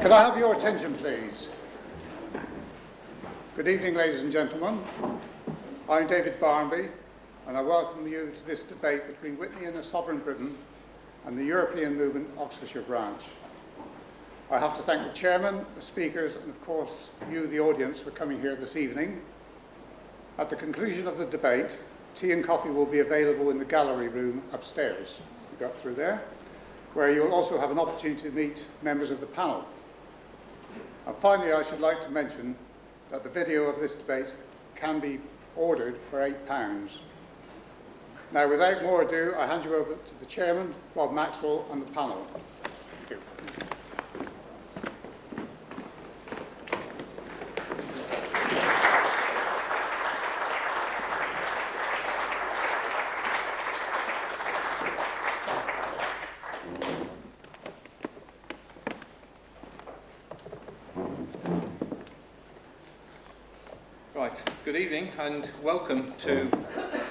Could I have your attention, please? Good evening, ladies and gentlemen. I'm David Barnby, and I welcome you to this debate between Witney and a Sovereign Britain and the European Movement Oxfordshire branch. I have to thank the chairman, the speakers, and of course you, the audience, for coming here this evening. At the conclusion of the debate, tea and coffee will be available in the gallery room upstairs. You got through there, where you'll also have an opportunity to meet members of the panel. And finally, I should like to mention that the video of this debate can be ordered for £8. Now, without more ado, I hand you over to the chairman, Bob Maxwell, and the panel. Thank you. Good evening and welcome to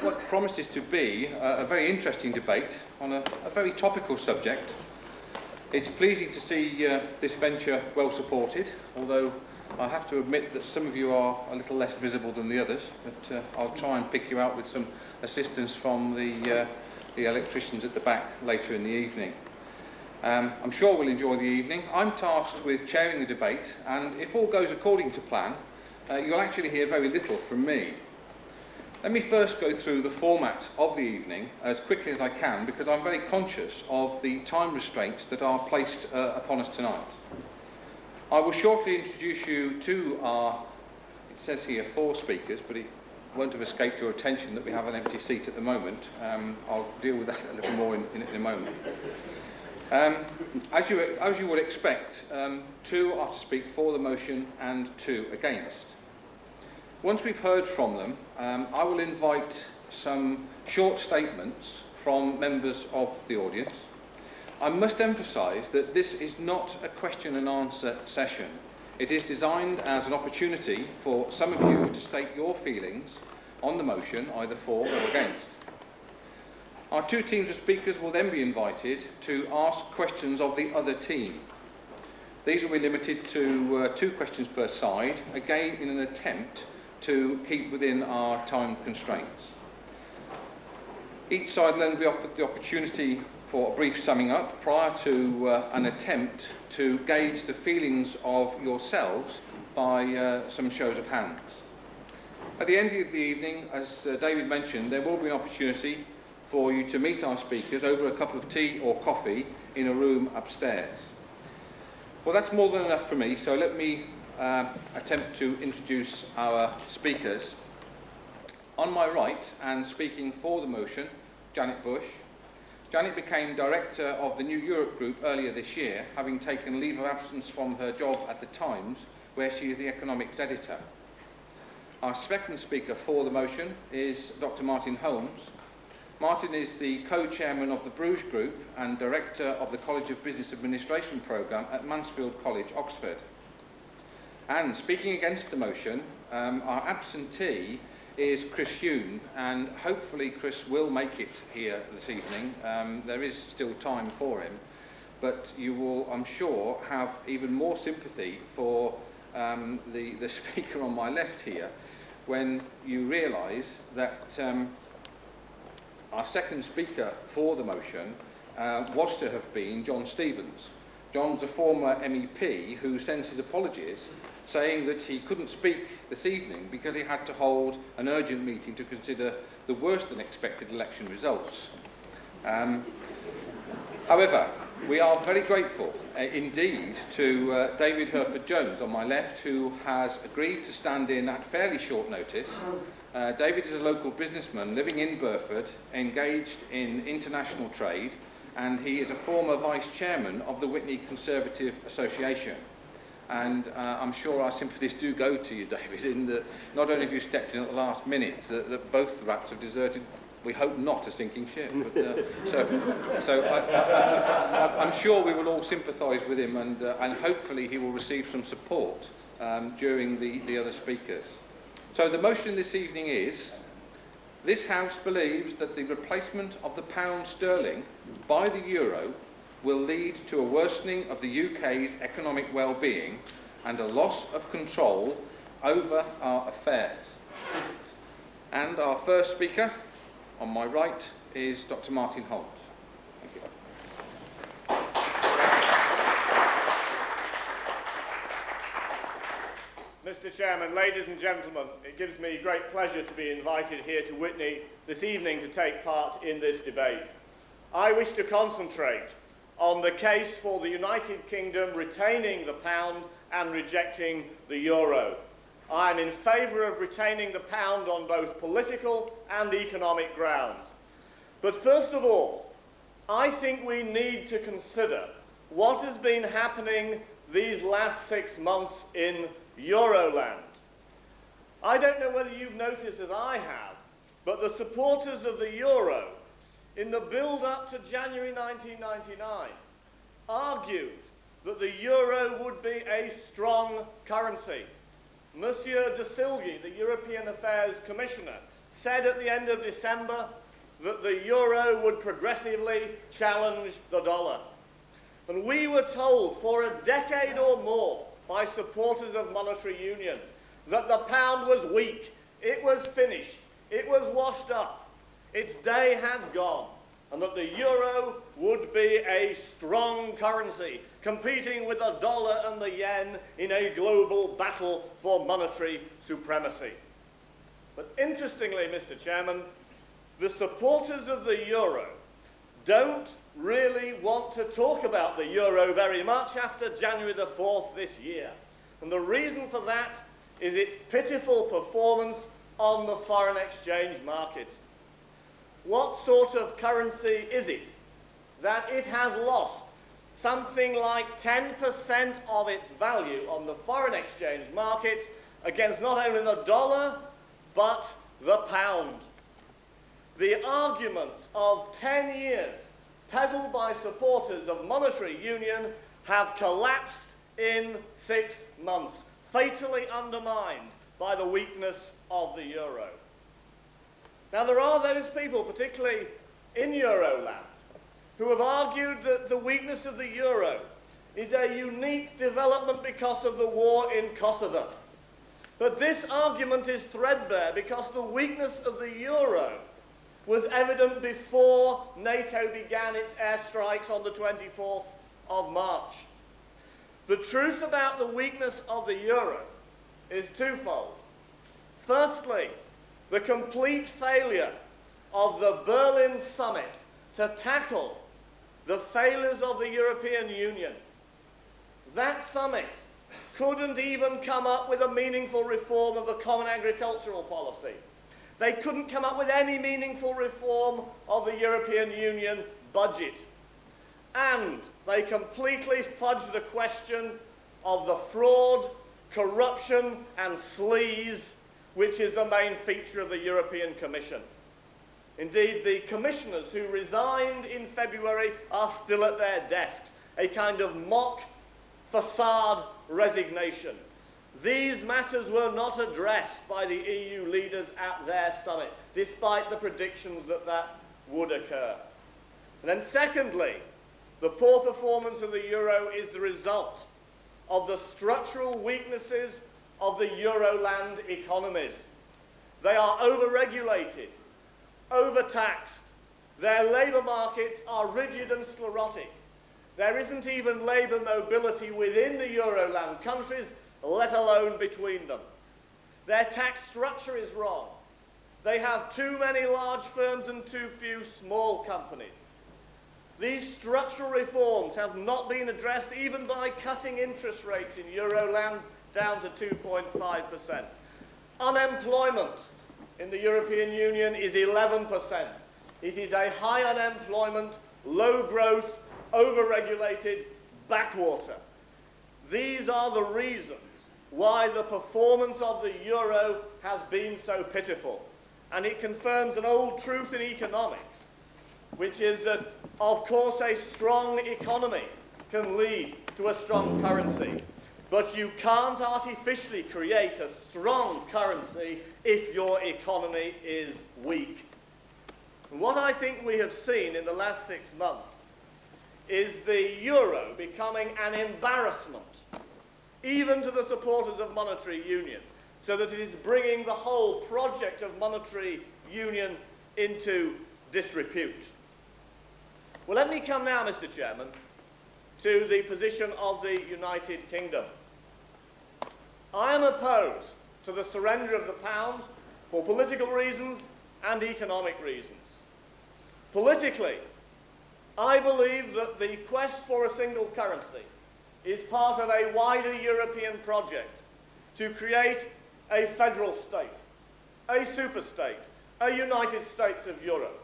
what promises to be a very interesting debate on a very topical subject. It's pleasing to see this venture well supported, although I have to admit that some of you are a little less visible than the others, but I'll try and pick you out with some assistance from the electricians at the back later in the evening. I'm sure we'll enjoy the evening. I'm tasked with chairing the debate, and if all goes according to plan, you'll actually hear very little from me. Let me first go through the format of the evening as quickly as I can, because I'm very conscious of the time restraints that are placed upon us tonight. I will shortly introduce you to our, it says here 4 speakers, but it won't have escaped your attention that we have an empty seat at the moment. I'll deal with that a little more in a moment. As you would expect, 2 are to speak for the motion and 2 against. Once we've heard from them, I will invite some short statements from members of the audience. I must emphasise that this is not a question and answer session. It is designed as an opportunity for some of you to state your feelings on the motion, either for or against. Our 2 teams of speakers will then be invited to ask questions of the other team. These will be limited to 2 questions per side, again in an attempt to keep within our time constraints. Each side will then be offered the opportunity for a brief summing up prior to an attempt to gauge the feelings of yourselves by some shows of hands. At the end of the evening, as David mentioned, there will be an opportunity for you to meet our speakers over a cup of tea or coffee in a room upstairs. Well, that's more than enough for me, so let me attempt to introduce our speakers. On my right, and speaking for the motion, Janet Bush. Janet became director of the New Europe Group earlier this year, having taken leave of absence from her job at the Times, where she is the economics editor. Our second speaker for the motion is Dr. Martin Holmes. Martin is the co-chairman of the Bruges Group and director of the College of Business Administration programme at Mansfield College, Oxford. And speaking against the motion, our absentee is Chris Huhne, and hopefully Chris will make it here this evening. There is still time for him, but you will, I'm sure, have even more sympathy for the speaker on my left here when you realise that our second speaker for the motion was to have been John Stevens. John's a former MEP who sends his apologies, saying that he couldn't speak this evening because he had to hold an urgent meeting to consider the worse than expected election results. However, we are very grateful indeed to David Hurford-Jones on my left, who has agreed to stand in at fairly short notice. David is a local businessman living in Burford, engaged in international trade, and he is a former vice chairman of the Witney Conservative Association. And I'm sure our sympathies do go to you, David, in that not only have you stepped in at the last minute, that both the rats have deserted, we hope not, a sinking ship. But, I'm sure we will all sympathise with him, and hopefully he will receive some support during the other speakers. So the motion this evening is, this House believes that the replacement of the pound sterling by the euro will lead to a worsening of the UK's economic well-being and a loss of control over our affairs. And our first speaker, on my right, is Dr. Martin Holmes. Thank you. Mr. Chairman, ladies and gentlemen, it gives me great pleasure to be invited here to Witney this evening to take part in this debate. I wish to concentrate on the case for the United Kingdom retaining the pound and rejecting the euro. I am in favour of retaining the pound on both political and economic grounds. But first of all, I think we need to consider what has been happening these last 6 months in Euroland. I don't know whether you've noticed, as I have, but the supporters of the euro in the build-up to January 1999 argued that the euro would be a strong currency. Monsieur de Silguy, the European Affairs Commissioner, said at the end of December that the euro would progressively challenge the dollar. And we were told for a decade or more by supporters of monetary union that the pound was weak, it was finished, it was washed up, its day had gone, and that the euro would be a strong currency, competing with the dollar and the yen in a global battle for monetary supremacy. But interestingly, Mr. Chairman, the supporters of the euro don't really want to talk about the euro very much after January the 4th this year. And the reason for that is its pitiful performance on the foreign exchange markets. What sort of currency is it that it has lost something like 10% of its value on the foreign exchange markets against not only the dollar, but the pound? The arguments of 10 years peddled by supporters of monetary union have collapsed in 6 months, fatally undermined by the weakness of the euro. Now, there are those people, particularly in Euroland, who have argued that the weakness of the euro is a unique development because of the war in Kosovo. But this argument is threadbare because the weakness of the euro was evident before NATO began its airstrikes on the 24th of March. The truth about the weakness of the euro is twofold. Firstly, the complete failure of the Berlin summit to tackle the failures of the European Union. That summit couldn't even come up with a meaningful reform of the common agricultural policy. They couldn't come up with any meaningful reform of the European Union budget. And they completely fudged the question of the fraud, corruption and sleaze, which is the main feature of the European Commission. Indeed, the commissioners who resigned in February are still at their desks, a kind of mock facade resignation. These matters were not addressed by the EU leaders at their summit, despite the predictions that that would occur. And then secondly, the poor performance of the euro is the result of the structural weaknesses of the Euroland economies. They are over-regulated, overtaxed. Their labour markets are rigid and sclerotic. There isn't even labour mobility within the Euroland countries, let alone between them. Their tax structure is wrong. They have too many large firms and too few small companies. These structural reforms have not been addressed even by cutting interest rates in Euroland down to 2.5%. Unemployment in the European Union is 11%. It is a high unemployment, low growth, over-regulated backwater. These are the reasons why the performance of the euro has been so pitiful. And it confirms an old truth in economics, which is that, of course, a strong economy can lead to a strong currency. But you can't artificially create a strong currency if your economy is weak. And what I think we have seen in the last 6 months is the euro becoming an embarrassment, even to the supporters of monetary union, so that it is bringing the whole project of monetary union into disrepute. Well, let me come now, Mr. Chairman, to the position of the United Kingdom. I am opposed to the surrender of the pound for political reasons and economic reasons. Politically, I believe that the quest for a single currency is part of a wider European project to create a federal state, a superstate, a United States of Europe,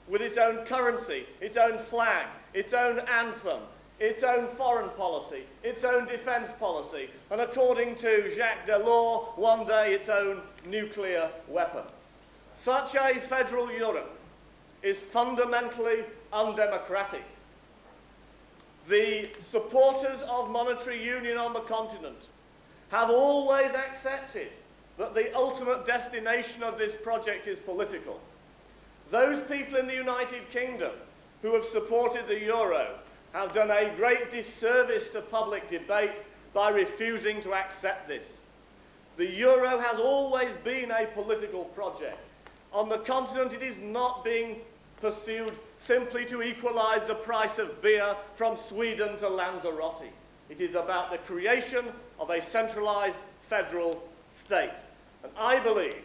with its own currency, its own flag, its own anthem, its own foreign policy, its own defence policy, and according to Jacques Delors, one day its own nuclear weapon. Such a federal Europe is fundamentally undemocratic. The supporters of monetary union on the continent have always accepted that the ultimate destination of this project is political. Those people in the United Kingdom who have supported the euro have done a great disservice to public debate by refusing to accept this. The euro has always been a political project. On the continent, it is not being pursued simply to equalise the price of beer from Sweden to Lanzarote. It is about the creation of a centralised federal state. And I believe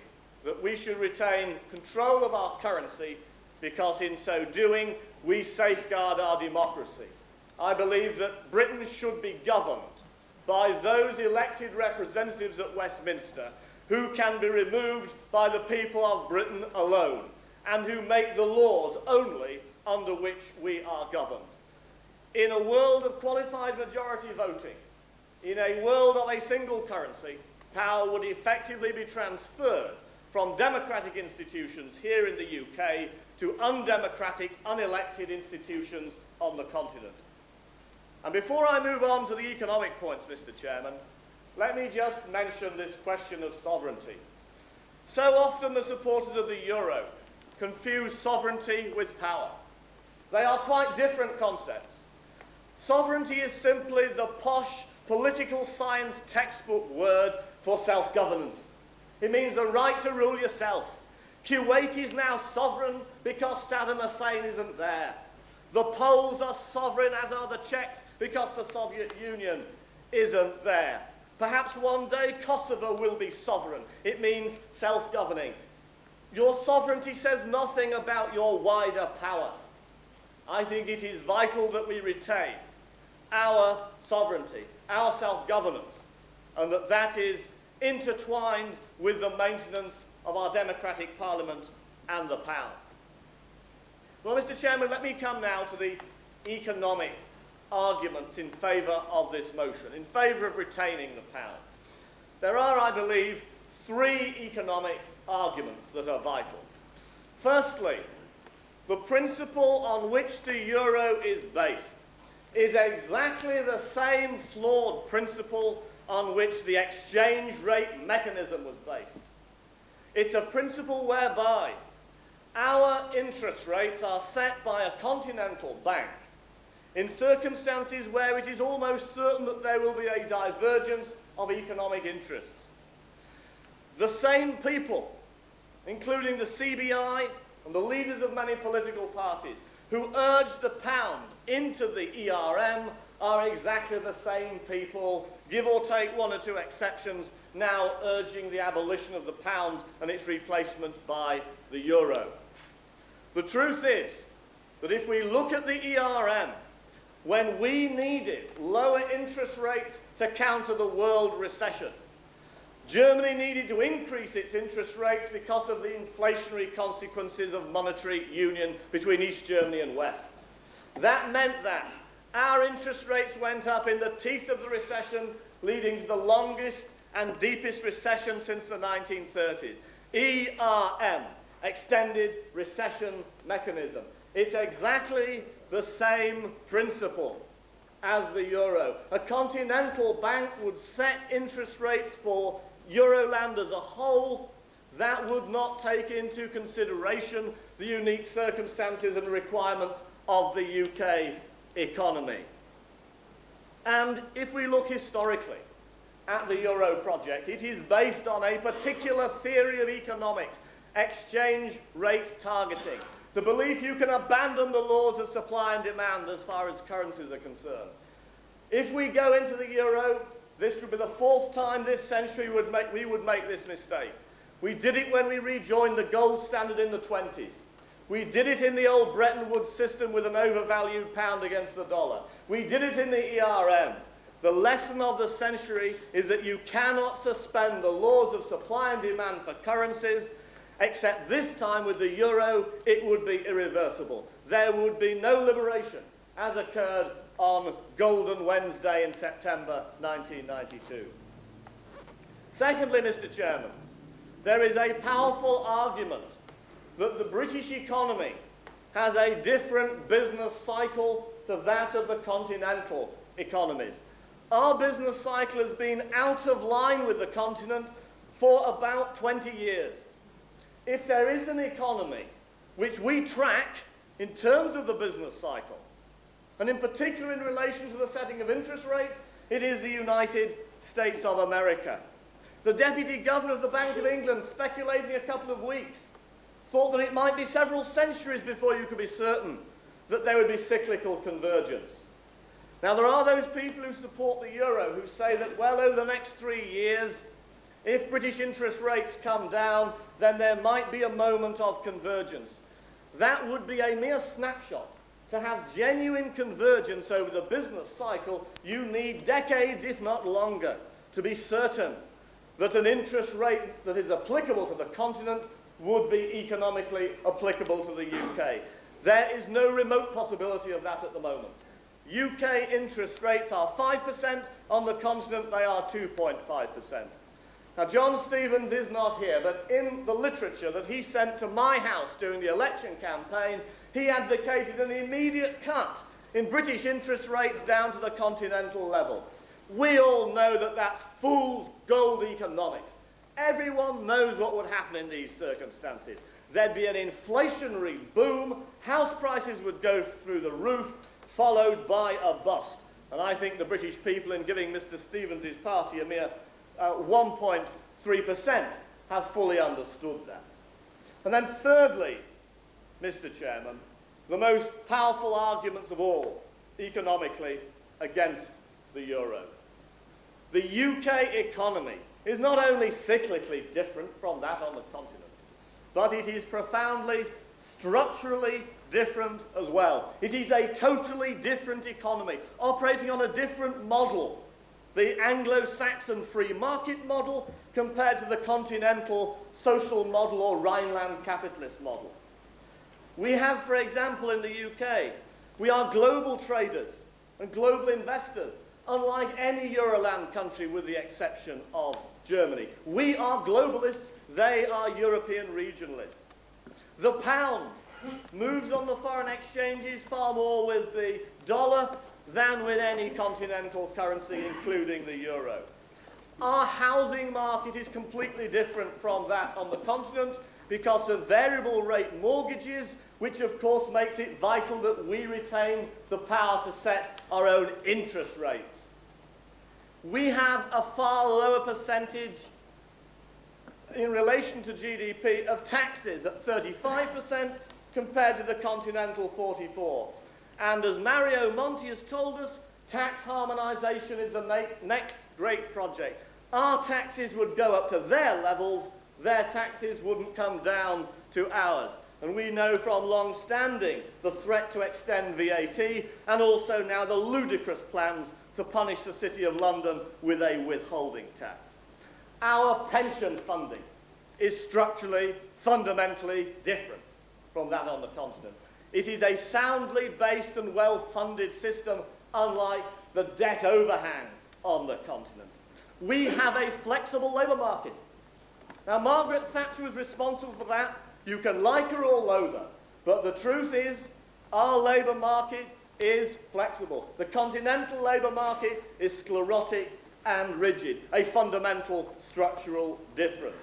that we should retain control of our currency because in so doing we safeguard our democracy. I believe that Britain should be governed by those elected representatives at Westminster who can be removed by the people of Britain alone and who make the laws only under which we are governed. In a world of qualified majority voting, in a world of a single currency, power would effectively be transferred from democratic institutions here in the UK to undemocratic, unelected institutions on the continent. And before I move on to the economic points, Mr. Chairman, let me just mention this question of sovereignty. So often the supporters of the euro confuse sovereignty with power. They are quite different concepts. Sovereignty is simply the posh political science textbook word for self-governance. It means the right to rule yourself. Kuwait is now sovereign because Saddam Hussein isn't there. The Poles are sovereign, as are the Czechs, because the Soviet Union isn't there. Perhaps one day Kosovo will be sovereign. It means self-governing. Your sovereignty says nothing about your wider power. I think it is vital that we retain our sovereignty, our self-governance, and that is intertwined with the maintenance of our democratic parliament and the pound. Well, Mr. Chairman, let me come now to the economic arguments in favour of this motion, in favour of retaining the pound. There are, I believe, three economic arguments that are vital. Firstly, the principle on which the euro is based is exactly the same flawed principle on which the exchange rate mechanism was based. It's a principle whereby our interest rates are set by a continental bank in circumstances where it is almost certain that there will be a divergence of economic interests. The same people, including the CBI and the leaders of many political parties, who urged the pound into the ERM are exactly the same people, give or take one or two exceptions, now urging the abolition of the pound and its replacement by the euro. The truth is that if we look at the ERM, when we needed lower interest rates to counter the world recession, Germany needed to increase its interest rates because of the inflationary consequences of monetary union between East Germany and West. That meant that our interest rates went up in the teeth of the recession, leading to the longest and deepest recession since the 1930s. ERM, Extended Recession Mechanism. It's exactly the same principle as the euro. A continental bank would set interest rates for Euroland as a whole. That would not take into consideration the unique circumstances and requirements of the UK economy. And if we look historically at the Euro project, it is based on a particular theory of economics, exchange rate targeting. The belief you can abandon the laws of supply and demand as far as currencies are concerned. If we go into the Euro, this would be the fourth time this century we would make this mistake. We did it when we rejoined the gold standard in the 20s. We did it in the old Bretton Woods system with an overvalued pound against the dollar. We did it in the ERM. The lesson of the century is that you cannot suspend the laws of supply and demand for currencies, except this time with the euro, it would be irreversible. There would be no liberation, as occurred on Golden Wednesday in September 1992. Secondly, Mr. Chairman, there is a powerful argument that the British economy has a different business cycle to that of the continental economies. Our business cycle has been out of line with the continent for about 20 years. If there is an economy which we track in terms of the business cycle, and in particular in relation to the setting of interest rates, it is the United States of America. The Deputy Governor of the Bank of England, speculating a couple of weeks, thought that it might be several centuries before you could be certain that there would be cyclical convergence. Now, there are those people who support the euro who say that, well, over the next 3 years, if British interest rates come down, then there might be a moment of convergence. That would be a mere snapshot. To have genuine convergence over the business cycle, you need decades, if not longer, to be certain that an interest rate that is applicable to the continent would be economically applicable to the UK. There is no remote possibility of that at the moment. UK interest rates are 5%, on the continent they are 2.5%. Now, John Stevens is not here, but in the literature that he sent to my house during the election campaign, he advocated an immediate cut in British interest rates down to the continental level. We all know that that's fool's gold economics. Everyone knows what would happen in these circumstances. There'd be an inflationary boom, house prices would go through the roof, followed by a bust. And I think the British people, in giving Mr. Stevens' party a mere 1.3%, have fully understood that. And then thirdly, Mr. Chairman, the most powerful arguments of all, economically, against the euro. The UK economy is not only cyclically different from that on the continent, but it is profoundly, structurally different as well. It is a totally different economy, operating on a different model. The Anglo-Saxon free market model compared to the continental social model or Rhineland capitalist model. We have, for example, in the UK, we are global traders and global investors, unlike any Euroland country with the exception of Germany. We are globalists, they are European regionalists. The pound moves on the foreign exchanges far more with the dollar than with any continental currency, including the euro. Our housing market is completely different from that on the continent because of variable rate mortgages, which of course makes it vital that we retain the power to set our own interest rates. We have a far lower percentage in relation to GDP of taxes at 35% compared to the continental 44%. And as Mario Monti has told us, tax harmonisation is the next great project. Our taxes would go up to their levels, their taxes wouldn't come down to ours. And we know from long-standing the threat to extend VAT and also now the ludicrous plans to punish the City of London with a withholding tax. Our pension funding is structurally, fundamentally different from that on the continent. It is a soundly based and well-funded system, unlike the debt overhang on the continent. We have a flexible labour market. Now, Margaret Thatcher was responsible for that. You can like her or loathe her, but the truth is our labour market is flexible. The continental labour market is sclerotic and rigid, a fundamental structural difference.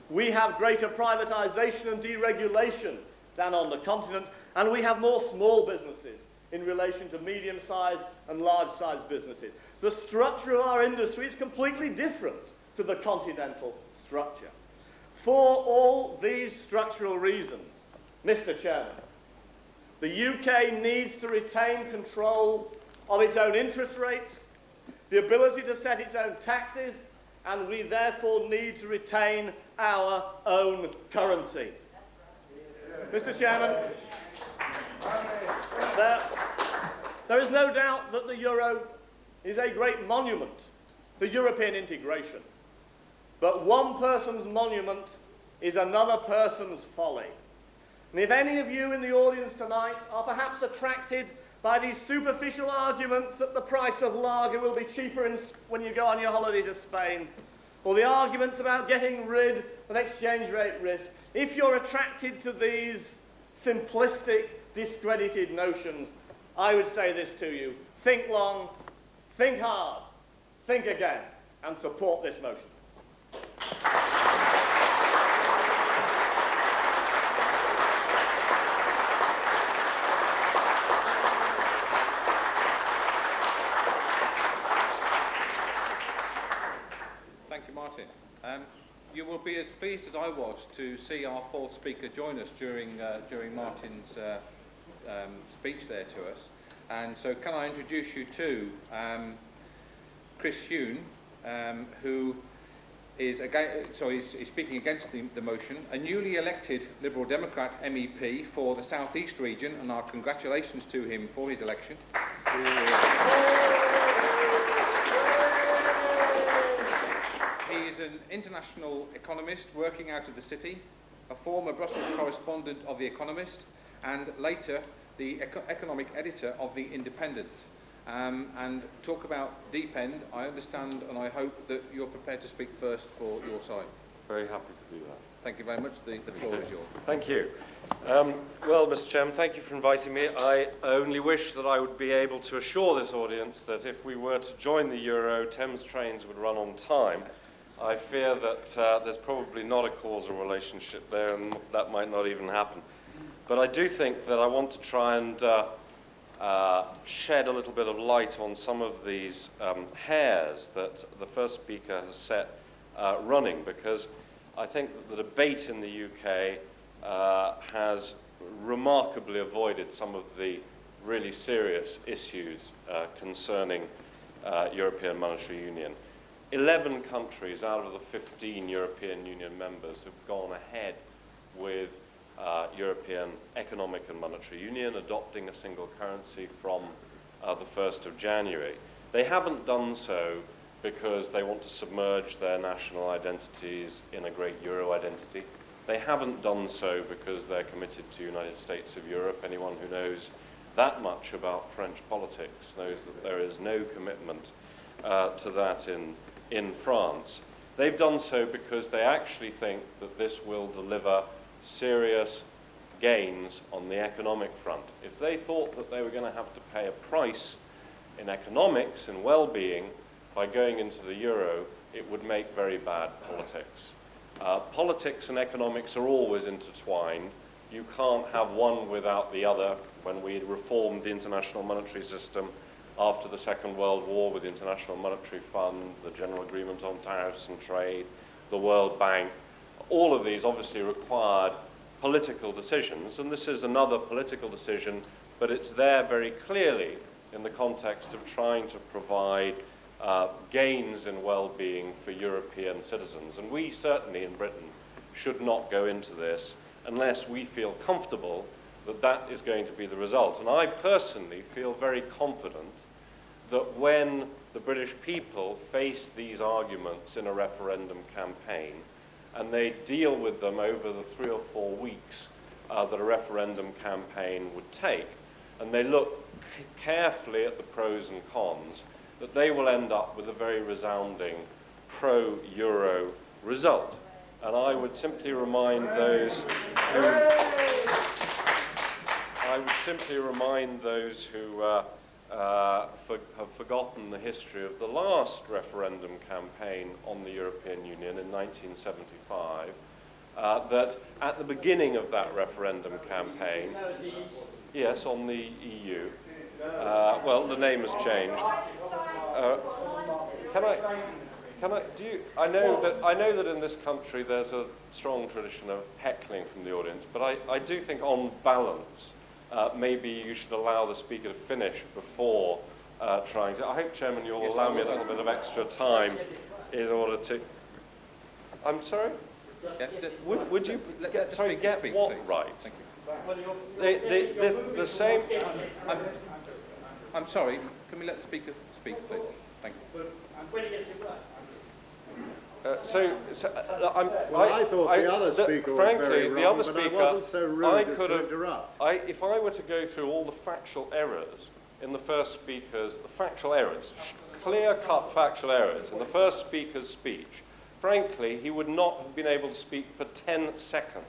We have greater privatisation and deregulation than on the continent, and we have more small businesses in relation to medium-sized and large-sized businesses. The structure of our industry is completely different to the continental structure. For all these structural reasons, Mr. Chairman, the UK needs to retain control of its own interest rates, the ability to set its own taxes, and we therefore need to retain our own currency. Mr. Chairman, there is no doubt that the euro is a great monument to European integration. But one person's monument is another person's folly. And if any of you in the audience tonight are perhaps attracted by these superficial arguments that the price of lager will be cheaper when you go on your holiday to Spain, or the arguments about getting rid of exchange rate risk, if you're attracted to these simplistic, discredited notions, I would say this to you: think long, think hard, think again, and support this motion. Thank you, Martin. You will be as pleased as I was to see our fourth speaker join us during Martin's speech there to us. And so can I introduce you to Chris Huhne, who is he's speaking against the motion, a newly elected Liberal Democrat MEP for the South East region, and our congratulations to him for his election. He is an international economist working out of the city, a former Brussels correspondent of The Economist, and later the economic editor of The Independent. And talk about deep end, I understand and I hope that you're prepared to speak first for your side. Very happy to do that. Thank you very much. The floor is yours. Thank you. Well, Mr. Chairman, thank you for inviting me. I only wish that I would be able to assure this audience that if we were to join the euro, Thames trains would run on time. I fear that there's probably not a causal relationship there, and that might not even happen. But I do think that I want to try and shed a little bit of light on some of these hairs that the first speaker has set running, because I think that the debate in the UK has remarkably avoided some of the really serious issues concerning European Monetary Union. 11 countries out of the 15 European Union members have gone ahead with European Economic and Monetary Union, adopting a single currency from the 1st of January. They haven't done so because they want to submerge their national identities in a great euro identity. They haven't done so because they're committed to United States of Europe. Anyone who knows that much about French politics knows that there is no commitment to that in France. They've done so because they actually think that this will deliver serious gains on the economic front. If they thought that they were going to have to pay a price in economics and well-being by going into the euro, it would make very bad politics. Politics and economics are always intertwined. You can't have one without the other. When we reformed the international monetary system after the Second World War with the International Monetary Fund, the General Agreement on Tariffs and Trade, the World Bank, all of these obviously required political decisions, and this is another political decision, but it's there very clearly in the context of trying to provide gains in well-being for European citizens. And we certainly in Britain should not go into this unless we feel comfortable that that is going to be the result. And I personally feel very confident that when the British people face these arguments in a referendum campaign, and they deal with them over the 3 or 4 weeks that a referendum campaign would take, and they look carefully at the pros and cons, that they will end up with a very resounding pro-euro result. And I would simply remind those who have forgotten the history of the last referendum campaign on the European Union in 1975, that at the beginning of that referendum campaign, yes, on the EU, Well, the name has changed. I know that in this country there's a strong tradition of heckling from the audience, but I do think on balance, maybe you should allow the speaker to finish before trying to. I hope, Chairman, you'll allow me a little bit of extra time in order to. I'm sorry? Yeah, Would you get speak, what please. right? Thank you. The same. I'm sorry, can we let the speaker speak, please? Thank you. I thought the other speaker was frankly, very the wrong, other but I speaker, wasn't so rude I as could to have, interrupt. if I were to go through all the factual errors in the first speaker's, clear-cut factual errors in the first speaker's speech, frankly, he would not have been able to speak for 10 seconds.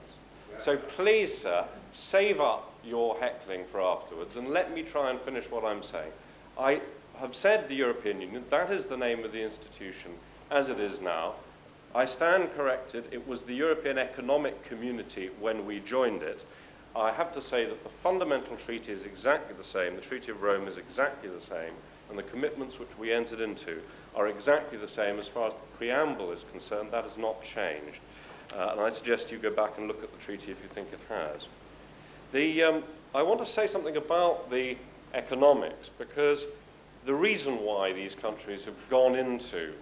So please, sir, save up your heckling for afterwards and let me try and finish what I'm saying. I have said the European Union, that is the name of the institution as it is now. I stand corrected, it was the European Economic Community when we joined it. I have to say that the fundamental treaty is exactly the same, the Treaty of Rome is exactly the same, and the commitments which we entered into are exactly the same as far as the preamble is concerned. That has not changed. And I suggest you go back and look at the treaty if you think it has. I want to say something about the economics, because the reason why these countries have gone into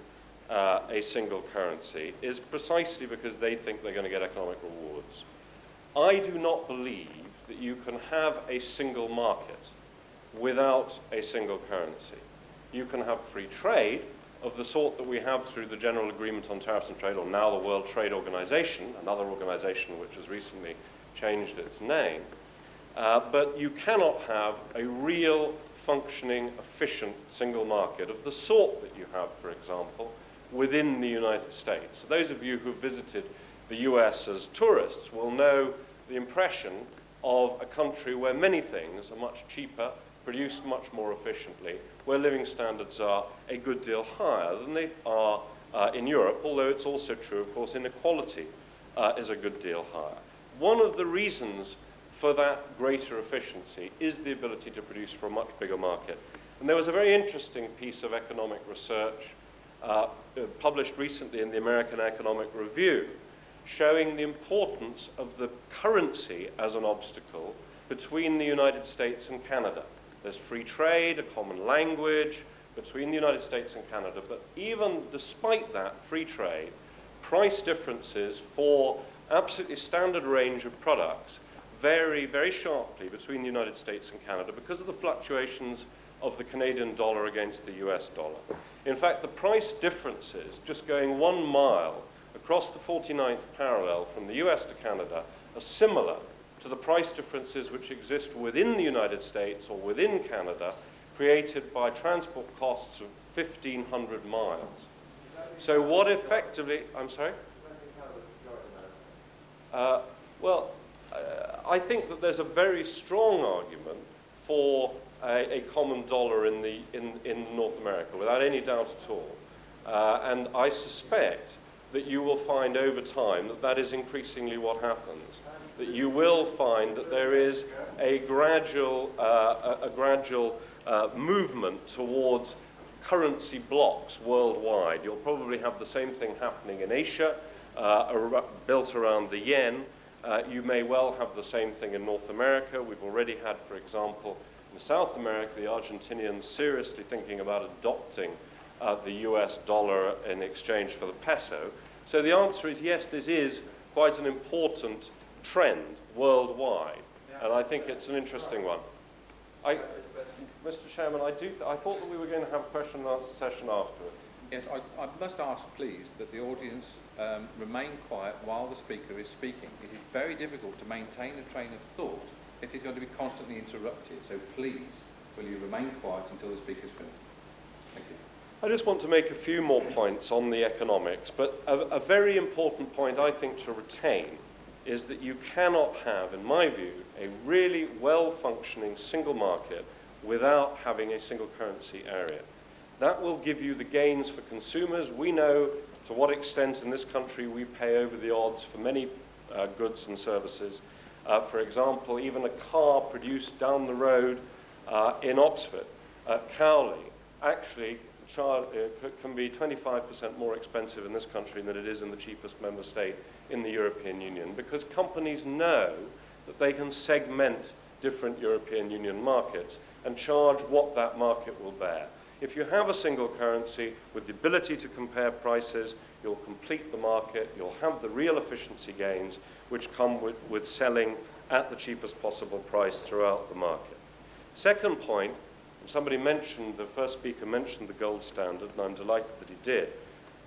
a single currency is precisely because they think they're going to get economic rewards. I do not believe that you can have a single market without a single currency. You can have free trade of the sort that we have through the General Agreement on Tariffs and Trade, or now the World Trade Organization, another organization which has recently changed its name. But you cannot have a real, functioning, efficient single market of the sort that you have, for example, within the United States. So those of you who visited the US as tourists will know the impression of a country where many things are much cheaper, produced much more efficiently, where living standards are a good deal higher than they are in Europe, although it's also true, of course, inequality is a good deal higher. One of the reasons for that greater efficiency is the ability to produce for a much bigger market. And there was a very interesting piece of economic research published recently in the American Economic Review, showing the importance of the currency as an obstacle between the United States and Canada. There's free trade, a common language between the United States and Canada, but even despite that free trade, price differences for absolutely standard range of products vary very sharply between the United States and Canada because of the fluctuations of the Canadian dollar against the US dollar. In fact, the price differences, just going 1 mile across the 49th parallel from the US to Canada, are similar to the price differences which exist within the United States or within Canada, created by transport costs of 1,500 miles. So what effectively, I'm sorry? I think that there's a very strong argument for a common dollar in North America, without any doubt at all. And I suspect that you will find over time that that is increasingly what happens. That you will find that there is a gradual movement towards currency blocks worldwide. You'll probably have the same thing happening in Asia, built around the yen. You may well have the same thing in North America. We've already had, for example, in South America, the Argentinians seriously thinking about adopting the US dollar in exchange for the peso. So the answer is yes, this is quite an important trend worldwide, and I think it's an interesting one. Mr. Chairman, I thought that we were going to have a question and answer session afterwards. Yes, I must ask, please, that the audience remain quiet while the speaker is speaking. It is very difficult to maintain a train of thought if he's going to be constantly interrupted. So please, will you remain quiet until the speaker's finished? Thank you. I just want to make a few more points on the economics, but a very important point I think to retain is that you cannot have, in my view, a really well-functioning single market without having a single currency area. That will give you the gains for consumers. We know to what extent in this country we pay over the odds for many goods and services. For example, even a car produced down the road in Oxford, Cowley, actually can be 25% more expensive in this country than it is in the cheapest member state in the European Union, because companies know that they can segment different European Union markets and charge what that market will bear. If you have a single currency with the ability to compare prices, you'll complete the market, you'll have the real efficiency gains which come with selling at the cheapest possible price throughout the market. Second point, somebody mentioned, the first speaker mentioned the gold standard, and I'm delighted that he did.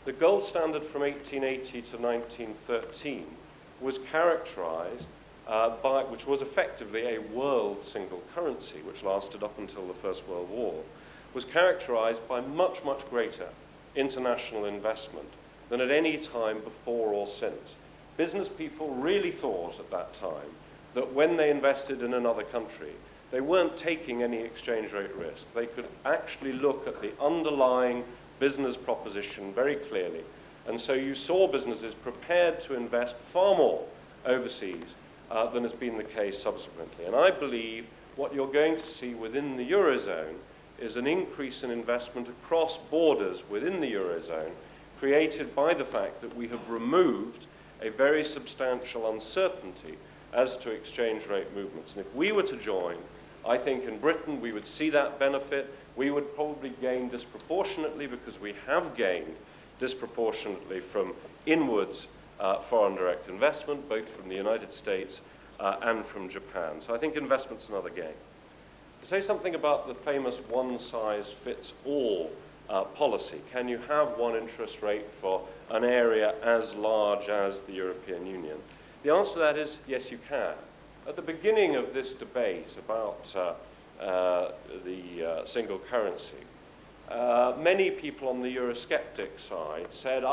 The gold standard from 1880 to 1913 was characterized which was effectively a world single currency, which lasted up until the First World War, was characterized by much, much greater international investment than at any time before or since. Business people really thought at that time that when they invested in another country, they weren't taking any exchange rate risk. They could actually look at the underlying business proposition very clearly. And so you saw businesses prepared to invest far more overseas than has been the case subsequently. And I believe what you're going to see within the Eurozone is an increase in investment across borders within the Eurozone, created by the fact that we have removed a very substantial uncertainty as to exchange rate movements. And if we were to join, I think in Britain we would see that benefit. We would probably gain disproportionately, because we have gained disproportionately from inwards foreign direct investment, both from the United States and from Japan. So I think investment's another gain. To say something about the famous one-size-fits-all policy, can you have one interest rate for an area as large as the European Union? The answer to that is yes, you can. At the beginning of this debate about the single currency, many people on the Eurosceptic side said,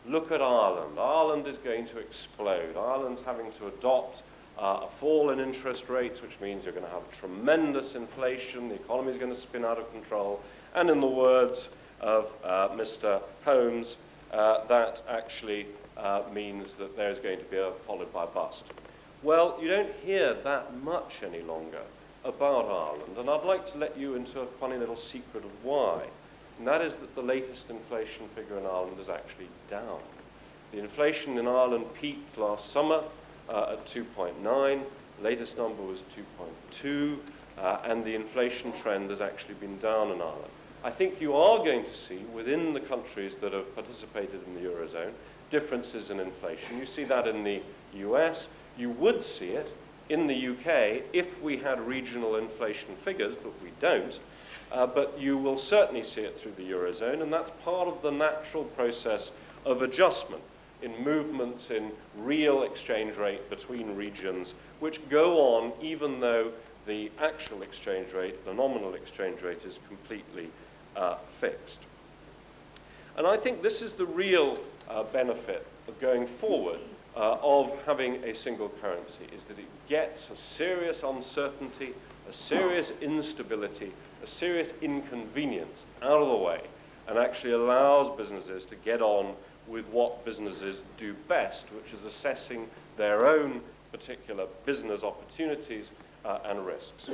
look at Ireland. Ireland is going to explode. Ireland's having to adopt a fall in interest rates, which means you're going to have tremendous inflation, the economy is going to spin out of control, and in the words of Mr. Holmes, that actually means that there's going to be followed by a bust. Well, you don't hear that much any longer about Ireland, and I'd like to let you into a funny little secret of why, and that is that the latest inflation figure in Ireland is actually down. The inflation in Ireland peaked last summer at 2.9, latest number was 2.2, and the inflation trend has actually been down in Ireland. I think you are going to see, within the countries that have participated in the Eurozone, differences in inflation. You see that in the US. You would see it in the UK if we had regional inflation figures, but we don't. But you will certainly see it through the Eurozone, and that's part of the natural process of adjustment in movements in real exchange rate between regions, which go on even though the actual exchange rate, the nominal exchange rate, is completely fixed. And I think this is the real benefit of going forward of having a single currency, is that it gets a serious uncertainty, a serious instability, a serious inconvenience out of the way, and actually allows businesses to get on with what businesses do best, which is assessing their own particular business opportunities and risks.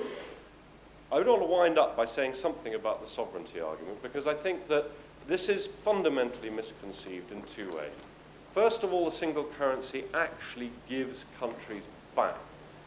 I would want to wind up by saying something about the sovereignty argument, because I think that this is fundamentally misconceived in two ways. First of all, the single currency actually gives countries back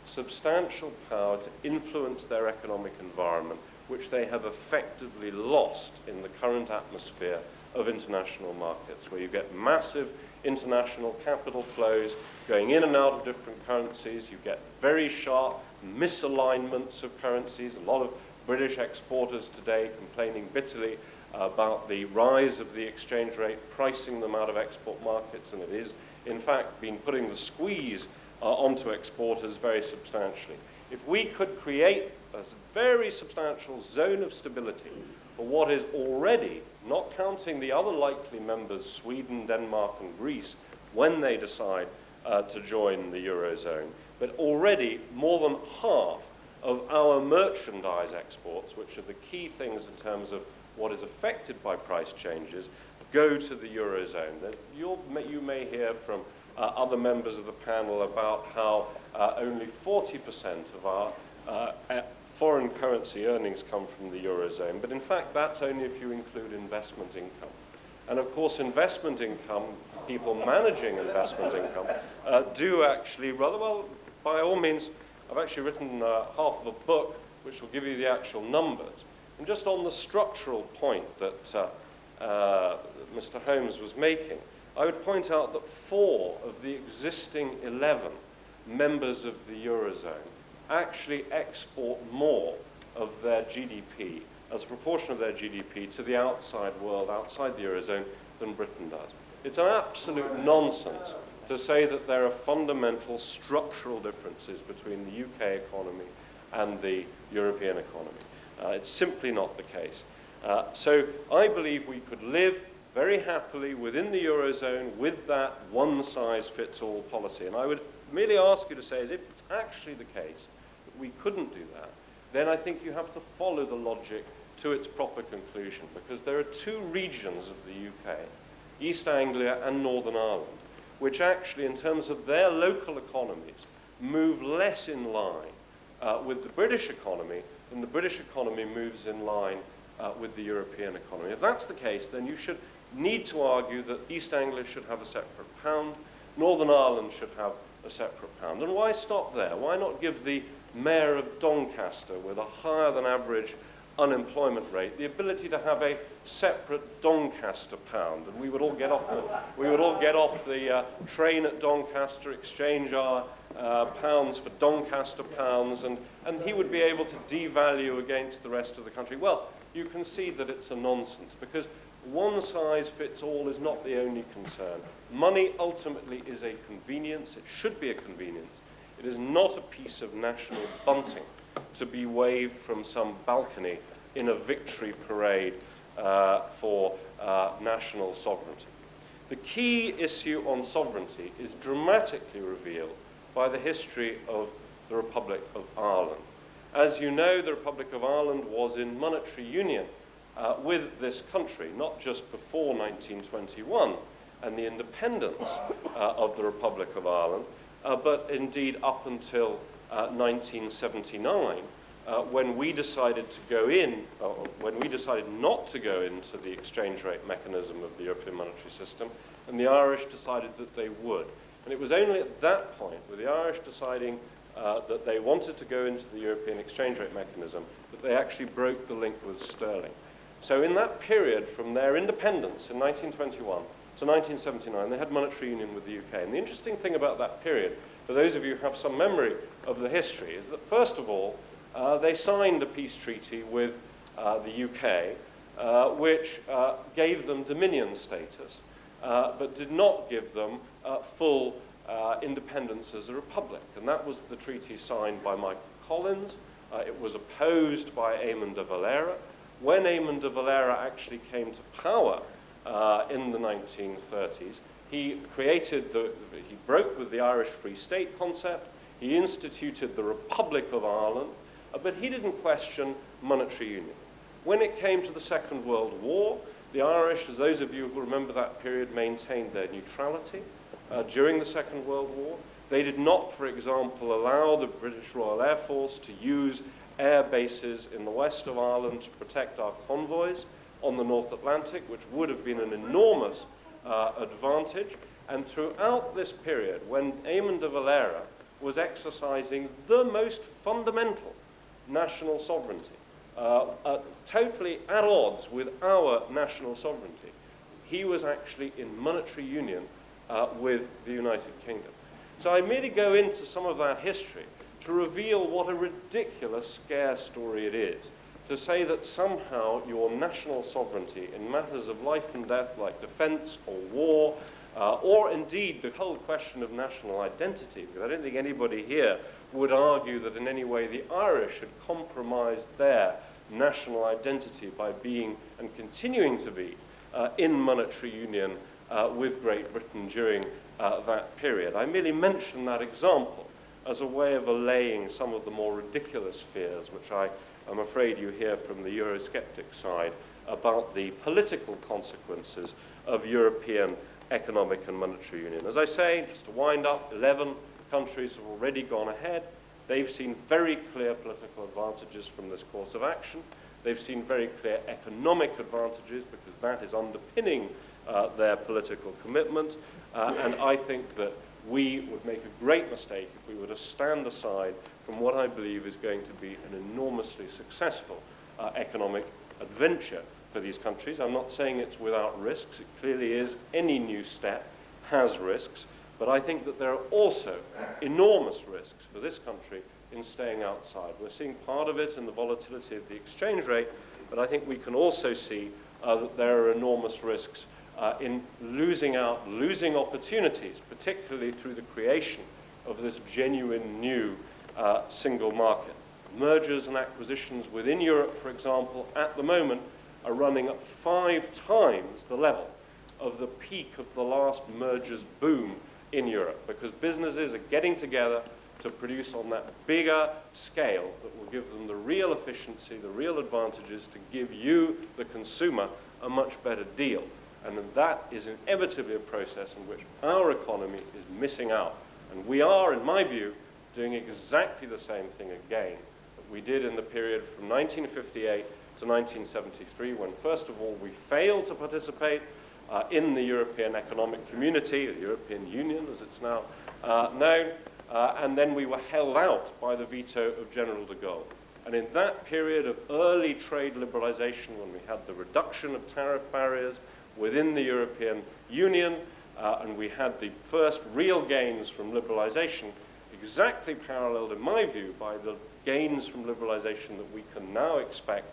substantial power to influence their economic environment, which they have effectively lost in the current atmosphere of international markets, where you get massive international capital flows going in and out of different currencies. You get very sharp misalignments of currencies. A lot of British exporters today complaining bitterly about the rise of the exchange rate, pricing them out of export markets, and it is, in fact, been putting the squeeze onto exporters very substantially. If we could create a very substantial zone of stability for what is already, not counting the other likely members, Sweden, Denmark, and Greece, when they decide to join the Eurozone, but already more than half of our merchandise exports, which are the key things in terms of what is affected by price changes, go to the Eurozone. You may hear from other members of the panel about how only 40% of our foreign currency earnings come from the Eurozone, but in fact that's only if you include investment income. And of course investment income, people managing investment income, do actually rather well, by all means. I've actually written half of a book which will give you the actual numbers. And just on the structural point that Mr. Holmes was making, I would point out that 4 of the existing 11 members of the Eurozone actually export more of their GDP, as a proportion of their GDP, to the outside world, outside the Eurozone, than Britain does. It's an absolute nonsense to say that there are fundamental structural differences between the UK economy and the European economy. It's simply not the case. So I believe we could live very happily within the Eurozone with that one-size-fits-all policy. And I would merely ask you to say, as if it's actually the case that we couldn't do that, then I think you have to follow the logic to its proper conclusion, because there are 2 regions of the UK, East Anglia and Northern Ireland, which actually, in terms of their local economies, move less in line with the British economy than the British economy moves in line with the European economy. If that's the case, then you should need to argue that East Anglia should have a separate pound, Northern Ireland should have a separate pound. And why stop there? Why not give the mayor of Doncaster, with a higher than average unemployment rate, the ability to have a separate Doncaster pound, and we would all get off the train at Doncaster, exchange our pounds for Doncaster pounds, and he would be able to devalue against the rest of the country. Well, you can see that it's a nonsense, because one size fits all is not the only concern. Money ultimately is a convenience. It should be a convenience. It is not a piece of national bunting to be waved from some balcony in a victory parade for national sovereignty. The key issue on sovereignty is dramatically revealed by the history of the Republic of Ireland. As you know, the Republic of Ireland was in monetary union with this country, not just before 1921 and the independence of the Republic of Ireland, but indeed up until 1979, when we decided to go in, when we decided not to go into the exchange rate mechanism of the European monetary system, and the Irish decided that they would. And it was only at that point, with the Irish deciding that they wanted to go into the European exchange rate mechanism, that they actually broke the link with sterling. So in that period, from their independence in 1921 to 1979, they had monetary union with the UK. And the interesting thing about that period, for those of you who have some memory of the history, is that first of all, they signed a peace treaty with the UK, which gave them dominion status, but did not give them full independence as a republic. And that was the treaty signed by Michael Collins. It was opposed by Eamon de Valera. When Eamon de Valera actually came to power in the 1930s, he broke with the Irish Free State concept. He instituted the Republic of Ireland, but he didn't question monetary union. When it came to the Second World War, the Irish, as those of you who remember that period, maintained their neutrality during the Second World War. They did not, for example, allow the British Royal Air Force to use air bases in the west of Ireland to protect our convoys on the North Atlantic, which would have been an enormous advantage. And throughout this period, when Eamon de Valera was exercising the most fundamental national sovereignty, totally at odds with our national sovereignty, he was actually in monetary union with the United Kingdom. So I merely go into some of that history to reveal what a ridiculous scare story it is to say that somehow your national sovereignty in matters of life and death like defense or war, or indeed the whole question of national identity, because I don't think anybody here would argue that in any way the Irish had compromised their national identity by being and continuing to be in monetary union with Great Britain during that period. I merely mention that example as a way of allaying some of the more ridiculous fears which I'm afraid you hear from the Eurosceptic side about the political consequences of European economic and monetary union. As I say, just to wind up, 11 countries have already gone ahead. They've seen very clear political advantages from this course of action. They've seen very clear economic advantages because that is underpinning their political commitment. And I think that we would make a great mistake if we were to stand aside from what I believe is going to be an enormously successful economic adventure for these countries. I'm not saying it's without risks. It clearly is. Any new step has risks. But I think that there are also enormous risks for this country in staying outside. We're seeing part of it in the volatility of the exchange rate, but I think we can also see that there are enormous risks in losing opportunities, particularly through the creation of this genuine new single market. Mergers and acquisitions within Europe, for example, at the moment are running at 5 times the level of the peak of the last mergers boom in Europe, because businesses are getting together to produce on that bigger scale that will give them the real efficiency, the real advantages to give you, the consumer, a much better deal. And that is inevitably a process in which our economy is missing out. And we are, in my view, doing exactly the same thing again that we did in the period from 1958 to 1973, when, first of all, we failed to participate in the European Economic Community, the European Union, as it's now known, and then we were held out by the veto of General de Gaulle. And in that period of early trade liberalization, when we had the reduction of tariff barriers within the European Union, and we had the first real gains from liberalization, exactly paralleled, in my view, by the gains from liberalization that we can now expect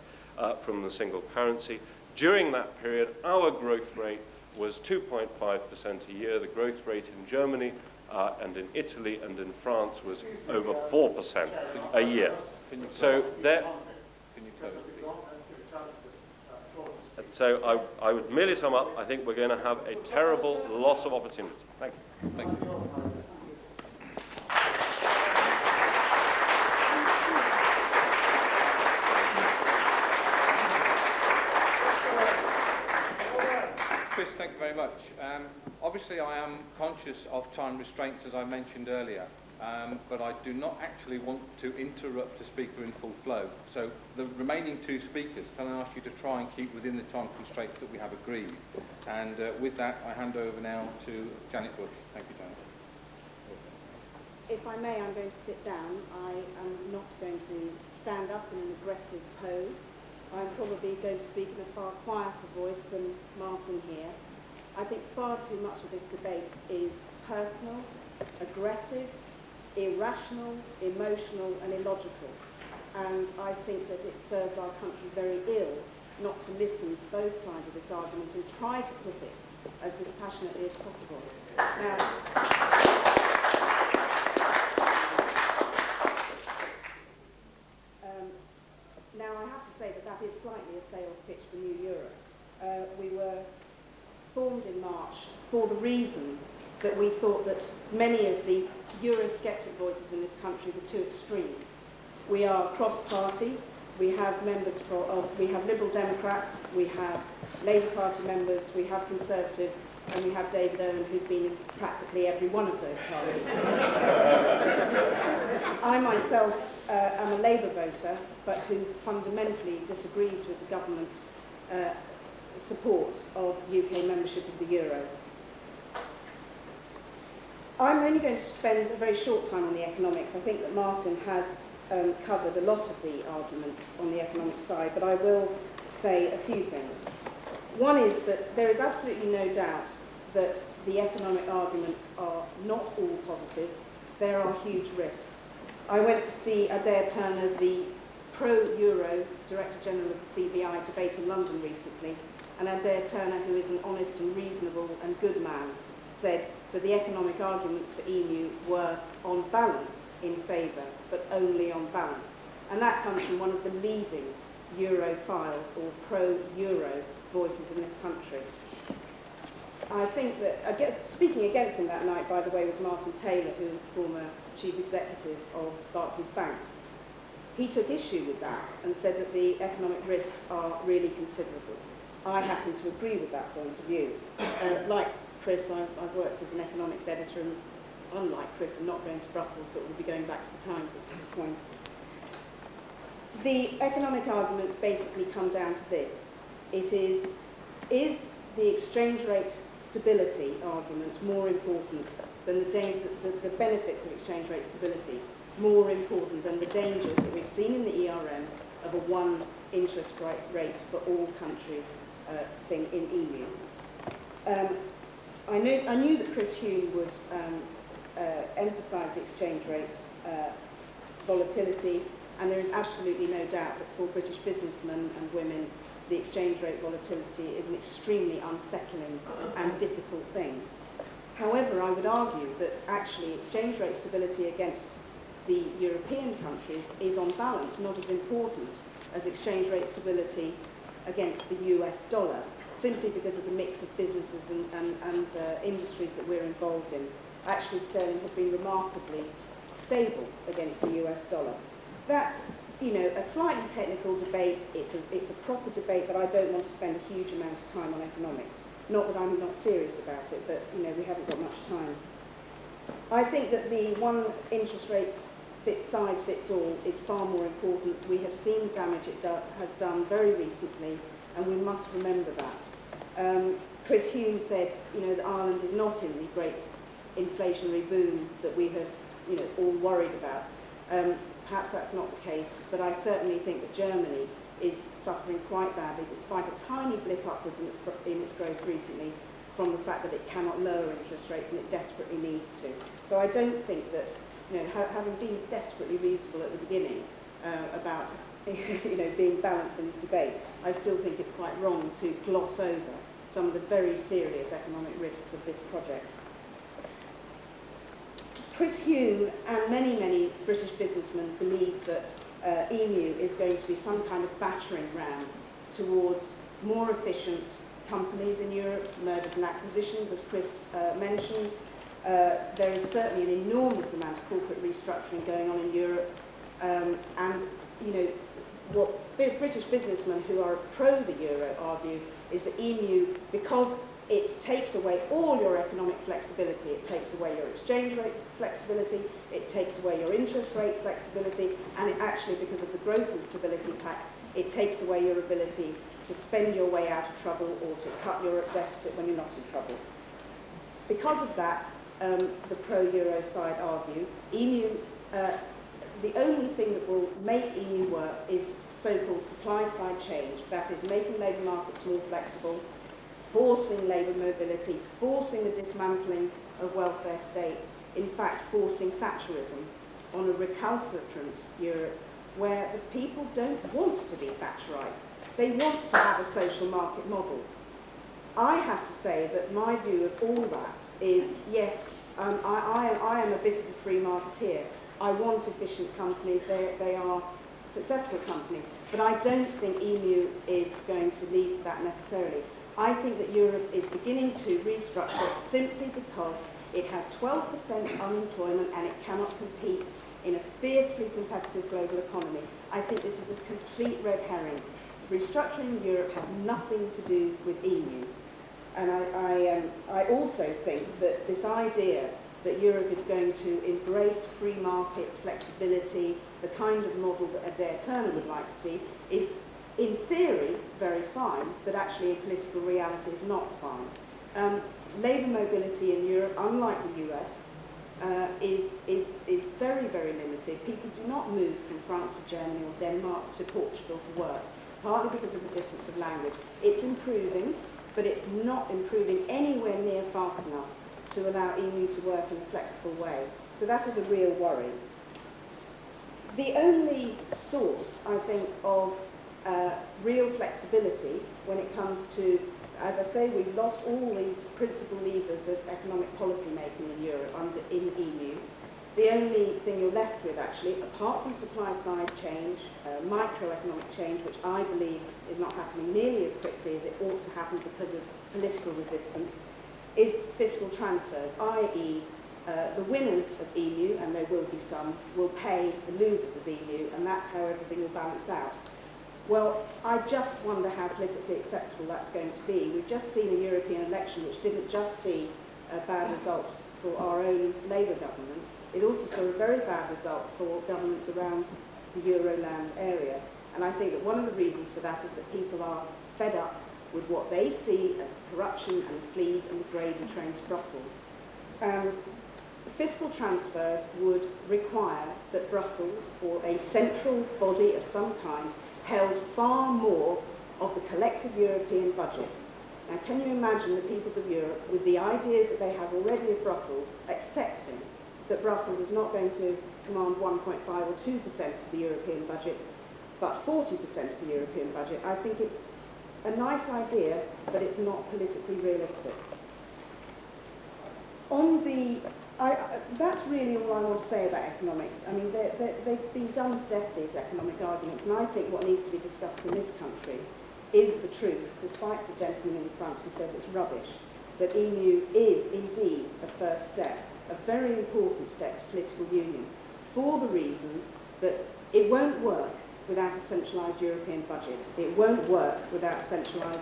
from the single currency. During that period, our growth rate was 2.5% a year. The growth rate in Germany and in Italy and in France was over 4% a year. So there. So I would merely sum up, I think we're going to have a terrible loss of opportunity. Thank you. Thank you. Chris, thank you very much. Obviously, I am conscious of time restraints, as I mentioned earlier, but I do not actually want to interrupt a speaker in full flow. So the remaining 2 speakers, can I ask you to try and keep within the time constraints that we have agreed? And with that, I hand over now to Janet Bush. Thank you, Janet. If I may, I'm going to sit down. I am not going to stand up in an aggressive pose. I'm probably going to speak in a far quieter voice than Martin here. I think far too much of this debate is personal, aggressive, irrational, emotional and illogical. And I think that it serves our country very ill not to listen to both sides of this argument and try to put it as dispassionately as possible. Now I have to say that that is slightly a sales pitch for New Europe. We were formed in March for the reason that we thought that many of the Eurosceptic voices in this country were too extreme. We are cross-party. We have members we have Liberal Democrats, we have Labour Party members, we have Conservatives, and we have David Owen, who's been in practically every one of those parties. I myself am a Labour voter, but who fundamentally disagrees with the government's support of UK membership of the Euro. I'm only going to spend a very short time on the economics. I think that Martin has covered a lot of the arguments on the economic side, but I will say a few things. One is that there is absolutely no doubt that the economic arguments are not all positive. There are huge risks. I went to see Adair Turner, the pro-Euro Director General of the CBI, debate in London recently, and Adair Turner, who is an honest and reasonable and good man, said that the economic arguments for EMU were on balance in favour, but only on balance. And that comes from one of the leading Europhiles or pro-Euro voices in this country. I think that, speaking against him that night, by the way, was Martin Taylor, who was the former chief executive of Barclays Bank. He took issue with that and said that the economic risks are really considerable. I happen to agree with that point of view. Like Chris, I've worked as an economics editor, and unlike Chris, I'm not going to Brussels, but we'll be going back to the Times at some point. The economic arguments basically come down to this. It is the exchange rate stability argument more important than the benefits of exchange rate stability more important than the dangers that we've seen in the ERM of a one interest rate for all countries thing in EU. I knew that Chris Huhne would emphasise the exchange rate volatility, and there is absolutely no doubt that for British businessmen and women, the exchange rate volatility is an extremely unsettling and difficult thing. However, I would argue that actually exchange rate stability against the European countries is on balance not as important as exchange rate stability against the US dollar, simply because of the mix of businesses and industries that we're involved in. Actually, sterling has been remarkably stable against the US dollar. That's, you know, a slightly technical debate. It's a proper debate, but I don't want to spend a huge amount of time on economics. Not that I'm not serious about it, but, you know, we haven't got much time. I think that the one interest rate size fits all is far more important. We have seen the damage it has done very recently, and we must remember that. Chris Huhne said, you know, that Ireland is not in the great inflationary boom that we have, you know, all worried about. Perhaps that's not the case, but I certainly think that Germany is suffering quite badly, despite a tiny blip upwards in its growth recently, from the fact that it cannot lower interest rates and it desperately needs to. So I don't think that, you know, having been desperately reasonable at the beginning about, you know, being balanced in this debate, I still think it's quite wrong to gloss over some of the very serious economic risks of this project. Chris Huhne and many British businessmen believe that EMU is going to be some kind of battering ram towards more efficient companies in Europe, mergers and acquisitions, as Chris mentioned. There is certainly an enormous amount of corporate restructuring going on in Europe, and, you know, what British businessmen who are pro the euro argue is that EMU, because it takes away all your economic flexibility, it takes away your exchange rate flexibility, it takes away your interest rate flexibility, and it actually, because of the growth and stability pact, it takes away your ability to spend your way out of trouble or to cut your deficit when you're not in trouble. Because of that, the pro-euro side argue, EMU, the only thing that will make EMU work is so-called supply-side change, that is making labour markets more flexible, forcing labour mobility, forcing the dismantling of welfare states, in fact forcing Thatcherism on a recalcitrant Europe where the people don't want to be Thatcherites. They want to have a social market model. I have to say that my view of all that is, yes, I am a bit of a free marketeer. I want efficient companies, they are successful companies, but I don't think EMU is going to lead to that necessarily. I think that Europe is beginning to restructure simply because it has 12% unemployment and it cannot compete in a fiercely competitive global economy. I think this is a complete red herring. Restructuring in Europe has nothing to do with EMU. And I also think that this idea that Europe is going to embrace free markets, flexibility, the kind of model that Adair Turner would like to see, is in theory very fine, but actually in political reality is not fine. Labour mobility in Europe, unlike the US, is very, very limited. People do not move from France to Germany or Denmark to Portugal to work, partly because of the difference of language. It's improving, but it's not improving anywhere near fast enough to allow EMU to work in a flexible way. So that is a real worry. The only source, I think, of real flexibility when it comes to, as I say, we've lost all the principal levers of economic policy making in Europe in EMU. The only thing you're left with, actually, apart from supply-side change, microeconomic change, which I believe is not happening nearly as quickly as it ought to happen because of political resistance, is fiscal transfers, i.e. The winners of EMU, and there will be some, will pay the losers of EMU, and that's how everything will balance out. Well, I just wonder how politically acceptable that's going to be. We've just seen a European election which didn't just see a bad result for our own Labour government. It also saw a very bad result for governments around the Euroland area. And I think that one of the reasons for that is that people are fed up with what they see as corruption and sleaze and the gravy train to Brussels. And fiscal transfers would require that Brussels, or a central body of some kind, held far more of the collective European budgets. Now, can you imagine the peoples of Europe, with the ideas that they have already of Brussels, accepting that Brussels is not going to command 1.5 or 2% of the European budget, but 40% of the European budget? I think it's a nice idea, but it's not politically realistic. That's really all I want to say about economics. I mean, they've been done to death, these economic arguments, and I think what needs to be discussed in this country is the truth, despite the gentleman in front who says it's rubbish, that EMU is indeed a first step, a very important step to political union, for the reason that it won't work without a centralised European budget. It won't work without centralised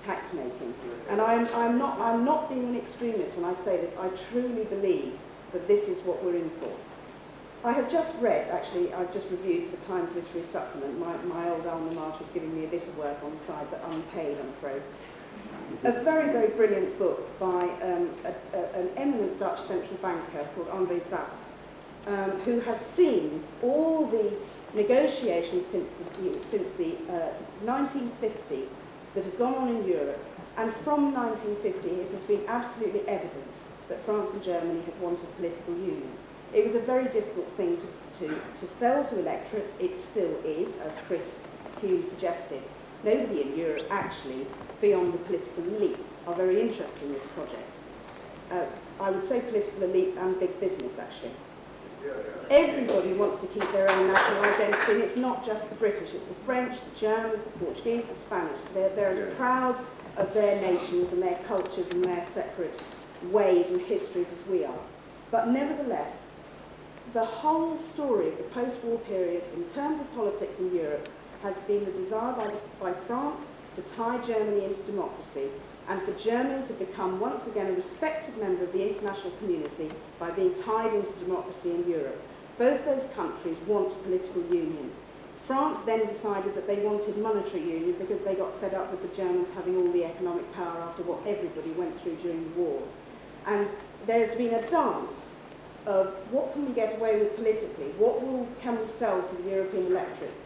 tax making. And I'm not being an extremist when I say this. I truly believe that this is what we're in for. I have just read, actually, I've just reviewed the Times Literary Supplement. My old alma mater is giving me a bit of work on the side, but unpaid, I'm afraid. A very, very brilliant book by an eminent Dutch central banker called André Sass, who has seen all the negotiations since the 1950 that have gone on in Europe, and from 1950 it has been absolutely evident that France and Germany had wanted political union. It was a very difficult thing to sell to electorates. It still is, as Chris Huhne suggested. Nobody in Europe, actually, beyond the political elites, are very interested in this project. I would say political elites and big business, actually. Everybody wants to keep their own national identity, and it's not just the British, it's the French, the Germans, the Portuguese, the Spanish. They're as proud of their nations and their cultures and their separate ways and histories as we are. But nevertheless, the whole story of the post-war period in terms of politics in Europe has been the desire by France to tie Germany into democracy, and for Germany to become once again a respected member of the international community by being tied into democracy in Europe. Both those countries want political union. France then decided that they wanted monetary union because they got fed up with the Germans having all the economic power after what everybody went through during the war. And there's been a dance of what can we get away with politically, can we sell to the European electorates.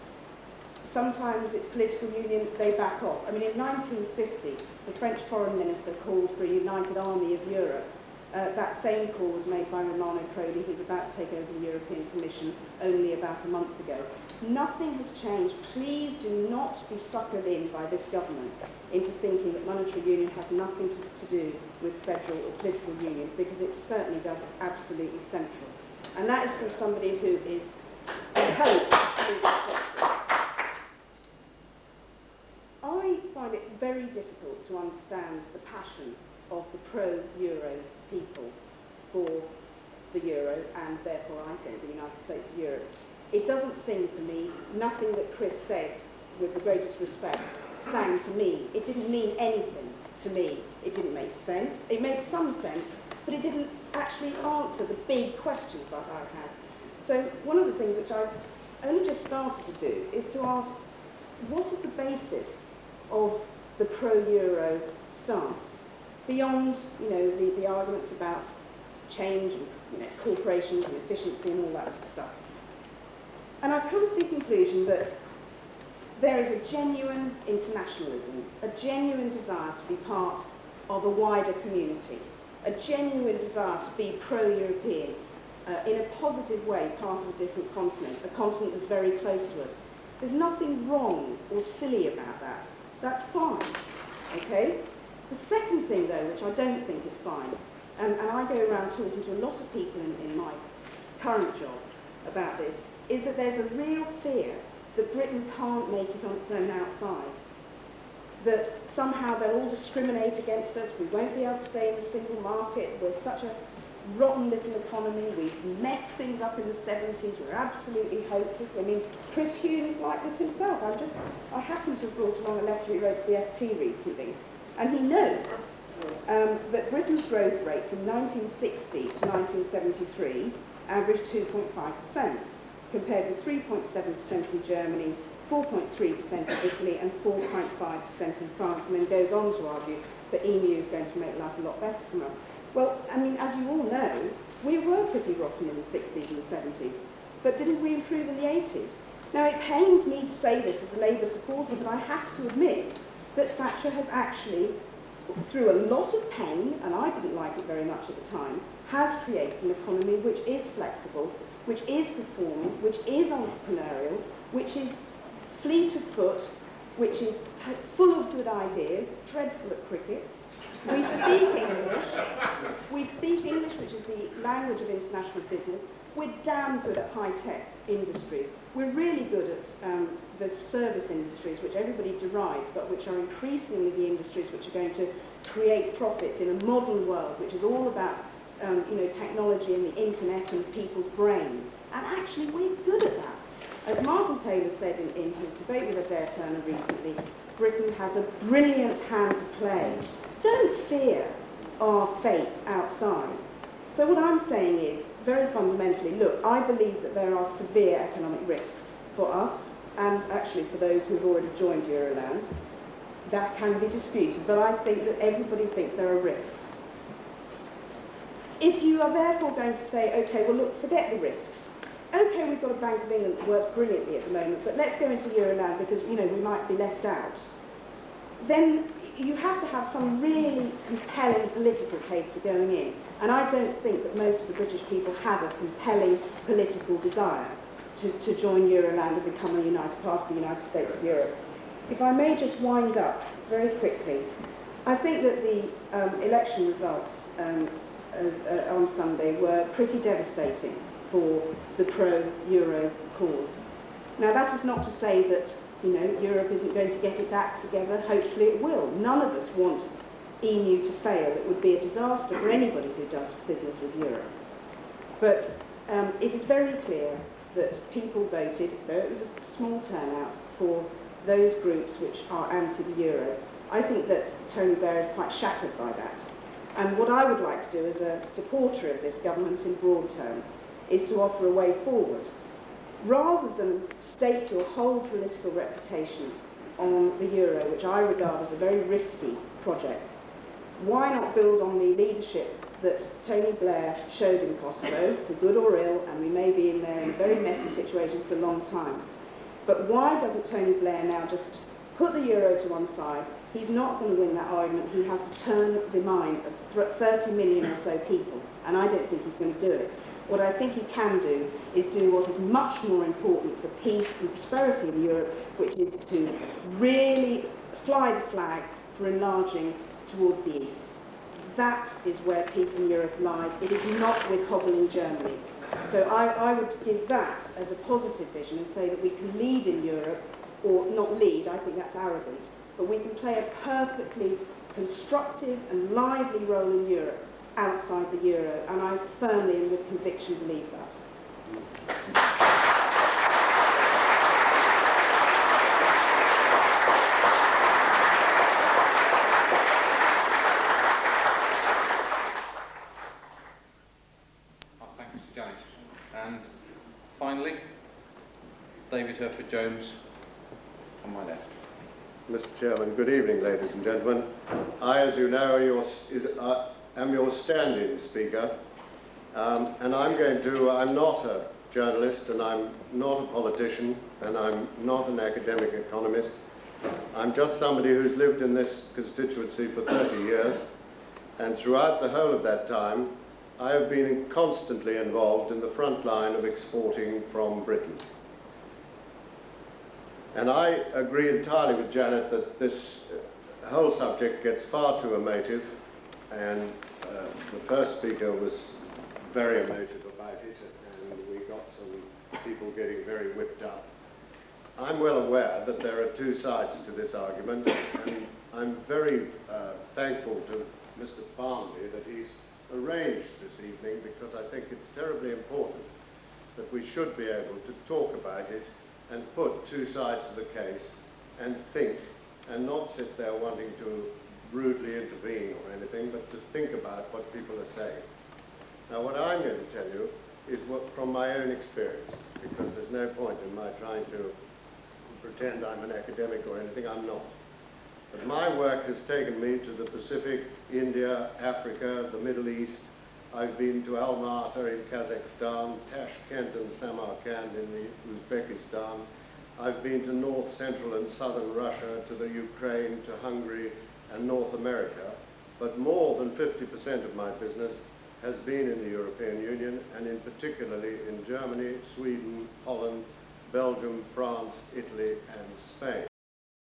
Sometimes it's political union, they back off. I mean, in 1950, the French foreign minister called for a united army of Europe. That same call was made by Romano Prodi, who's about to take over the European Commission only about a month ago. Nothing has changed. Please do not be suckered in by this government into thinking that monetary union has nothing to do with federal or political union, because it certainly does. It's absolutely central. And that is from somebody who is, I hope, I find it very difficult to understand the passion of the pro-Euro people for the Euro, and therefore I think the United States of Europe. It doesn't sing for me. Nothing that Chris said, with the greatest respect, sang to me. It didn't mean anything to me. It didn't make sense. It made some sense, but it didn't actually answer the big questions that I had. So one of the things which I've only just started to do is to ask, what is the basis of the pro-Euro stance, beyond, the arguments about change and, corporations and efficiency and all that sort of stuff. And I've come to the conclusion that there is a genuine internationalism, a genuine desire to be part of a wider community, a genuine desire to be pro-European, in a positive way, part of a different continent, a continent that's very close to us. There's nothing wrong or silly about that. That's fine, okay? The second thing, though, which I don't think is fine, and I go around talking to a lot of people in my current job about this, is that there's a real fear that Britain can't make it on its own outside, that somehow they'll all discriminate against us, we won't be able to stay in the single market, we're such a rotten little economy, we've messed things up in the 70s, we're absolutely hopeless. I mean, Chris Huhne is like this himself. I happen to have brought along a letter he wrote to the FT recently, and he notes that Britain's growth rate from 1960 to 1973 averaged 2.5%, compared with 3.7% in Germany, 4.3% in Italy, and 4.5% in France, and then goes on to argue that EMU is going to make life a lot better for us. Well, I mean, as you all know, we were pretty rotten in the 60s and the 70s, but didn't we improve in the 80s? Now, it pains me to say this as a Labour supporter, but I have to admit that Thatcher has actually, through a lot of pain, and I didn't like it very much at the time, has created an economy which is flexible, which is performing, which is entrepreneurial, which is fleet of foot, which is full of good ideas, dreadful at cricket. We speak English. We speak English, which is the language of international business. We're damn good at high-tech industries. We're really good at the service industries, which everybody derides, but which are increasingly the industries which are going to create profits in a modern world, which is all about technology and the internet and people's brains. And actually, we're good at that. As Martin Taylor said in his debate with Adair Turner recently, Britain has a brilliant hand to play. Don't fear our fate outside. So what I'm saying is, very fundamentally, look, I believe that there are severe economic risks for us, and actually for those who've already joined Euroland. That can be disputed, but I think that everybody thinks there are risks. If you are therefore going to say, okay, well look, forget the risks. Okay, we've got a Bank of England that works brilliantly at the moment, but let's go into Euroland because, we might be left out. Then you have to have some really compelling political case for going in. And I don't think that most of the British people have a compelling political desire to join Euroland and become a united part of the United States of Europe. If I may just wind up very quickly, I think that the election results on Sunday were pretty devastating for the pro-Euro cause. Now, that is not to say that, Europe isn't going to get its act together. Hopefully it will. None of us want EMU to fail. It would be a disaster for anybody who does business with Europe. But it is very clear that people voted, though it was a small turnout, for those groups which are anti-Euro. I think that Tony Blair is quite shattered by that. And what I would like to do as a supporter of this government in broad terms is to offer a way forward. Rather than stake your whole political reputation on the Euro, which I regard as a very risky project, why not build on the leadership that Tony Blair showed in Kosovo, for good or ill, and we may be in there in a very messy situation for a long time. But why doesn't Tony Blair now just put the Euro to one side? He's not going to win that argument. He has to turn the minds of 30 million or so people, and I don't think he's going to do it. What I think he can do is do what is much more important for peace and prosperity in Europe, which is to really fly the flag for enlarging towards the east. That is where peace in Europe lies. It is not with hobbling Germany. So I would give that as a positive vision and say that we can lead in Europe, or not lead, I think that's arrogant, but we can play a perfectly constructive and lively role in Europe outside the Euro, and I firmly and with conviction believe that. Thank you, Mr. Janet. And finally, David Hurford-Jones on my left. Mr. Chairman, good evening, ladies and gentlemen. I, as you know, am your stand-in speaker, and I'm not a journalist, and I'm not a politician, and I'm not an academic economist. I'm just somebody who's lived in this constituency for 30 years, and throughout the whole of that time, I have been constantly involved in the front line of exporting from Britain. And I agree entirely with Janet that this whole subject gets far too emotive, and the first speaker was very emotive about it, and we got some people getting very whipped up. I'm well aware that there are two sides to this argument, and I'm very thankful to Mr. Barnby that he's arranged this evening, because I think it's terribly important that we should be able to talk about it and put two sides of the case and think, and not sit there wanting to rudely intervene or anything, but to think about what people are saying. Now, what I'm going to tell you is from my own experience, because there's no point in my trying to pretend I'm an academic or anything. I'm not. But my work has taken me to the Pacific, India, Africa, the Middle East. I've been to Almaty in Kazakhstan, Tashkent and Samarkand in Uzbekistan. I've been to north, central and southern Russia, to the Ukraine, to Hungary and North America. But more than 50% of my business has been in the European Union, and in particularly in Germany, Sweden, Holland, Belgium, France, Italy and Spain.